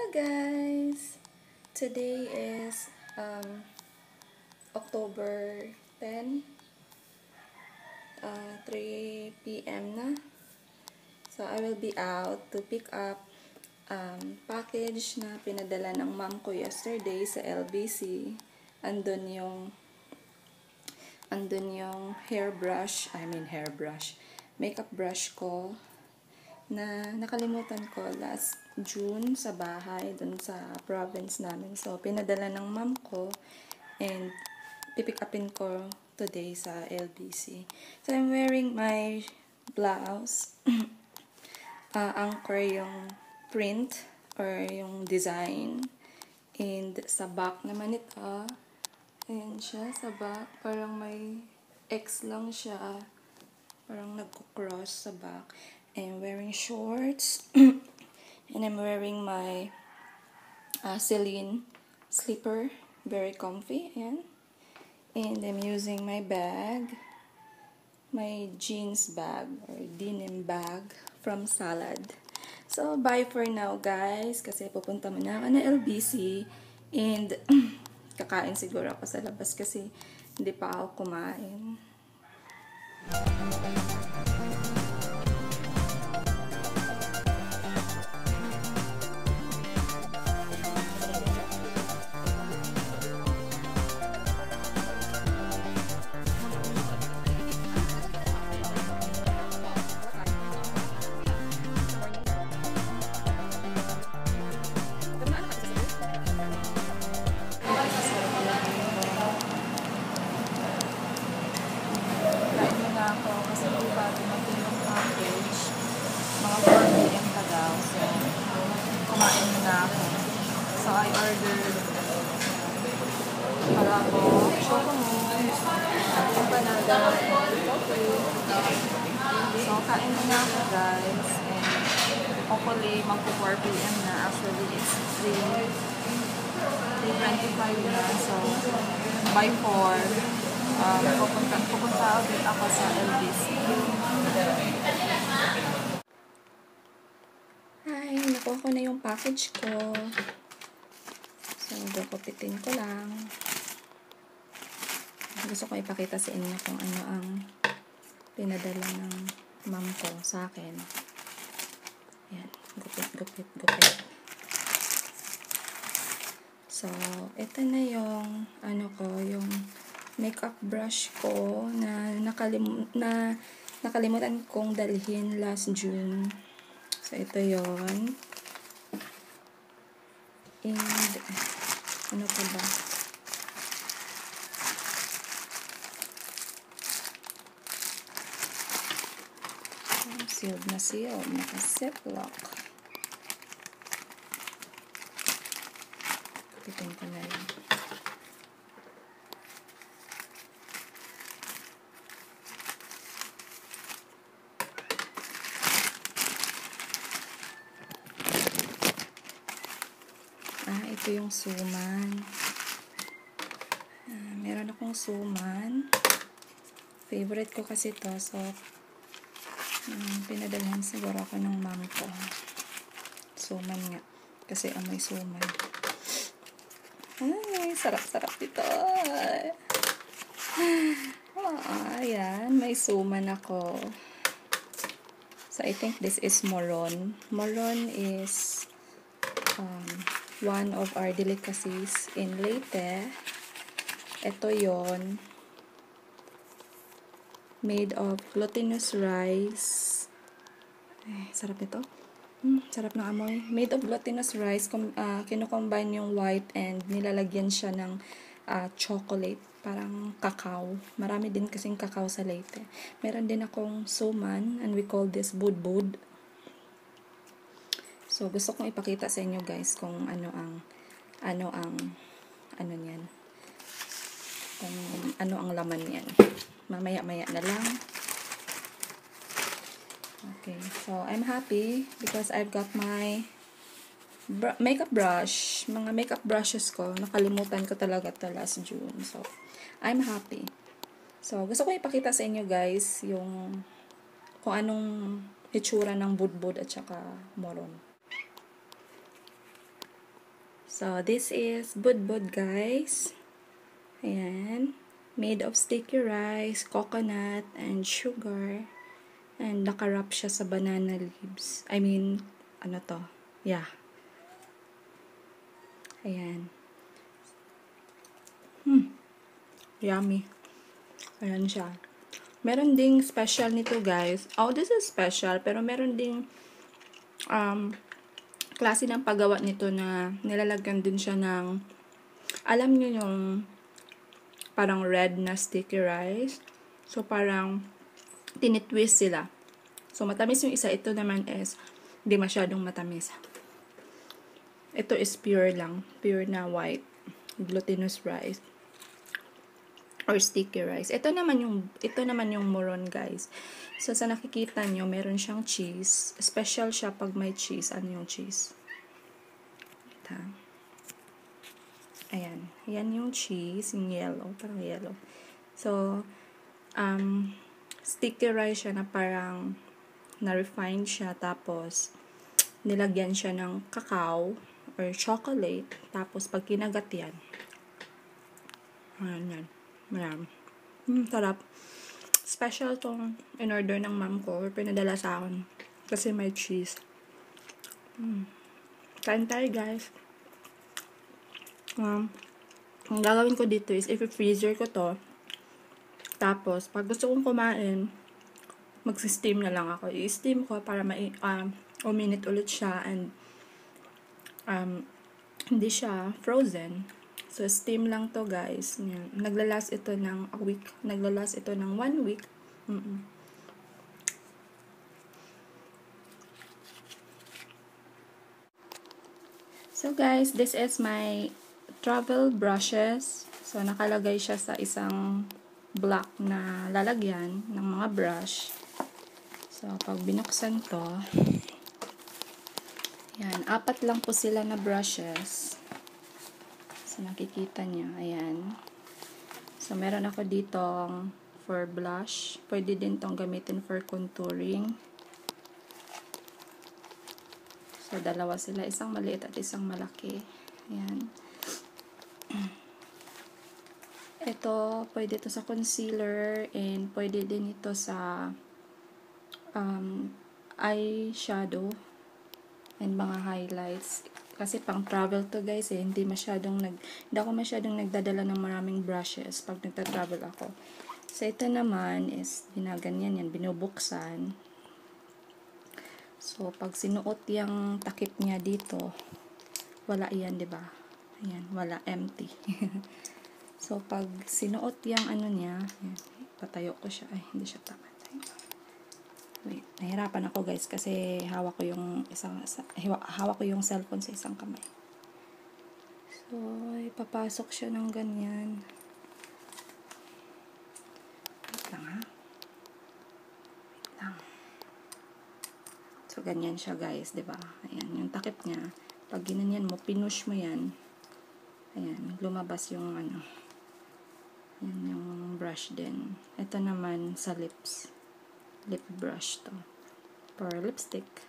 Hello guys! Today is October 10, 3 p.m. na. So I will be out to pick up package na pinadala ng mom ko yesterday sa LBC. Andun yung makeup brush ko na nakalimutan ko last June sa bahay, dun sa province namin. So, pinadala ng mom ko and pipick upin ko today sa LBC. So, I'm wearing my blouse. Anchor yung print or yung design. And sa back naman ito, ayan siya sa back. Parang may X lang siya. Parang nagko-cross sa back. I'm wearing shorts. And I'm wearing my Celine slipper. Very comfy. Ayan. And I'm using my bag. My jeans bag or denim bag from Salad. So, bye for now guys. Kasi pupunta muna ako na LBC. And kakain siguro ako sa labas kasi hindi pa ako kumain. Mga 4 p.m. pa daw. So, kumain na ako. So, I ordered palabo, chocolate, empanada, so, kain na ako guys. And hopefully, magpo 4 p.m. na. Actually, it's 3:25 na. So, by 4, pupunta ulit ako sa LBC. Hi, nakuha ko na yung package ko. So, gugupitin ko lang. Gusto ko ipakita sa inyo kung ano ang pinadala ng mom ko sa akin. Ayan, gupit. So, ito na yung yung makeup brush ko na nakalimutan kong dalhin last June. So, ito yon. And, ano pa ba? Sealed na sealed. Naka-ziplock. Kapitin ko na lang. Ito yung suman. Meron akong suman. Favorite ko kasi to. So, pinadalhan siguro ako ng mom ko. Suman nga. Kasi amoy suman. Ay, sarap-sarap ito. Ayan. May suman ako. So, I think this is moron. Moron is one of our delicacies in Leyte. Ito yon, made of glutinous rice. Ay, sarap ito. Sarap ng amoy. Made of glutinous rice. Kino-combine yung white and nilalagyan siya ng chocolate. Parang cacao. Marami din kasing cacao sa Leyte. Meron din akong suman and we call this budbud. So, gusto kong ipakita sa inyo guys kung ano niyan. Kung ano ang laman niyan. Mamaya-maya na lang. Okay. So, I'm happy because I've got my makeup brush. Mga makeup brushes ko. Nakalimutan ko talaga ito last June. So, I'm happy. So, gusto ko ipakita sa inyo guys yung kung anong itsura ng budbud at saka moron. So, this is budbud, guys. Ayan. Made of sticky rice, coconut, and sugar. And nakarap siya sa banana leaves. I mean, ano to? Yeah. Ayan. Yummy. Ayan siya. Meron ding special nito, guys. Oh, this is special. Pero meron ding klase ng paggawa nito na nilalagyan din siya ng, alam niyo yung parang red na sticky rice. So, parang tinitwist sila. So, matamis yung isa. Ito naman is hindi masyadong matamis. Ito is pure lang. Pure na white. Glutinous rice. Or sticky rice. Ito naman yung moron, guys. So, sa nakikita nyo, meron siyang cheese. Special siya pag may cheese. Ano yung cheese? Ito. Ayan. Yan yung cheese. Yung yellow. Parang yellow. So, sticky rice siya na parang na-refine siya. Tapos, nilagyan siya ng cacao or chocolate. Tapos, pag kinagat yan. Ayan yan. Ayan. Sarap. Special tong in-order ng mom ko. Or pinadala sa akin. Kasi may cheese. Kain tayo, guys. Ang gagawin ko dito is, i-freezer ko to. Tapos, pag gusto kong kumain, mag-steam na lang ako. I-steam ko para uminit ulit siya and hindi siya frozen. So, steam lang to, guys. Naglalast ito ng a week. Naglalast ito ng 1 week. So, guys, this is my travel brushes. So, nakalagay siya sa isang block na lalagyan ng mga brush. So, pag binuksan to, yan, 4 lang po sila na brushes. So, nakikita niya. Ayan. So, meron ako ditong for blush. Pwede din tong gamitin for contouring. So, 2 sila. Isang maliit at isang malaki. Ayan. Ito, pwede ito sa concealer and pwede din ito sa eyeshadow and mga highlights. Kasi pang travel to, guys, hindi ako masyadong nagdadala ng maraming brushes pag nagta-travel ako. So, ito naman is ginaganyan yan, binubuksan. So, pag sinuot yung takip niya dito, wala yan, diba? Ayan, wala, empty. So, pag sinuot yung ano niya, yan, patayo ko siya. Ay, hindi siya tama. Wait, nahirapan ako, guys, kasi hawak ko yung cellphone sa isang kamay. So, ipapasok siya ng ganyan. Wait lang, ha? Wait lang. So, ganyan siya, guys, diba? Ayan, yung takip niya. Pag ginanyan mo, pinush mo yan. Ayan, lumabas yung ano. Yan yung brush din. Ito naman sa lips. Lip brush to. For lipstick.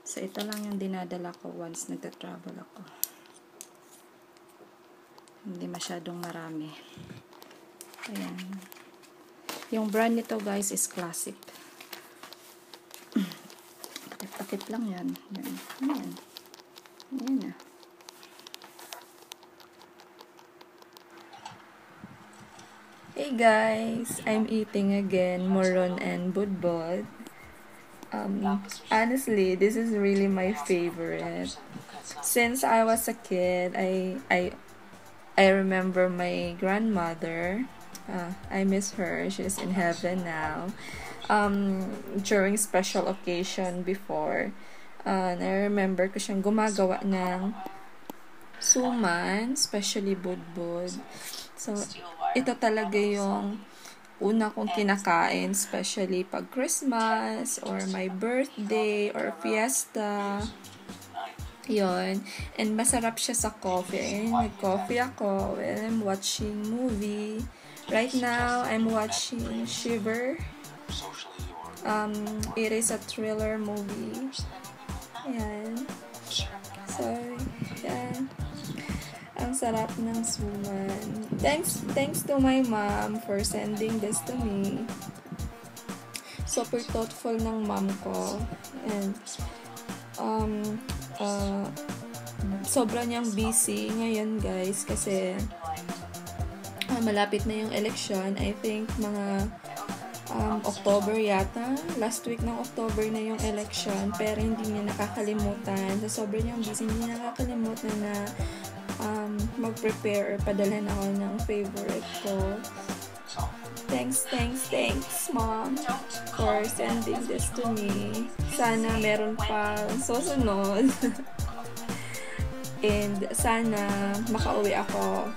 So, ito lang yung dinadala ko once nagta-travel ako. Hindi masyadong marami. Ayan. Yung brand nito, guys, is Classic. Takip lang yan. Ayan. Ayan. Ayan na. Hey guys, I'm eating again moron and budbud. Honestly, this is really my favorite. Since I was a kid, I remember my grandmother. I miss her. She's in heaven now. During special occasion before, and I remember ko siyang gumagawa ng suman, especially budbud. So, ito talaga yung una kong kinakain, especially pag Christmas, or my birthday, or fiesta. Yun. And masarap siya sa coffee. Nag-coffee ako when I'm watching movie. Right now, I'm watching Shiver. It is a thriller movie. Ayan. So, yeah. sarap ng suman. Thanks to my mom for sending this to me. Super thoughtful ng mom ko. And, sobra niyang busy ngayon, guys, kasi malapit na yung election. I think mga October yata. Last week ng October na yung election, pero hindi niya nakakalimutan. So, sobrang niyang busy, hindi niya nakakalimutan na mag-prepare or padalhan ako ng favorite ko. Thanks, Mom, for sending this to me. Sana meron pa susunod. And sana makauwi ako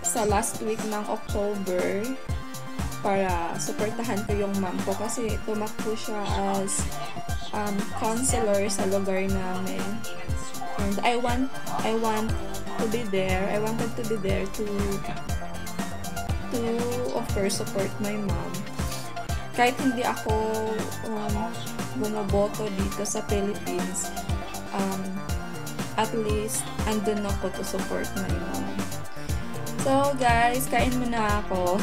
sa last week ng October para suportahan ko yung mom ko kasi tumakbo siya as counselor sa lugar namin. And I want to be there. I wanted to be there to of course support my mom. Kahit hindi ako bumoboto dito sa Philippines, at least andun ako to support my mom. So guys, kain muna ako.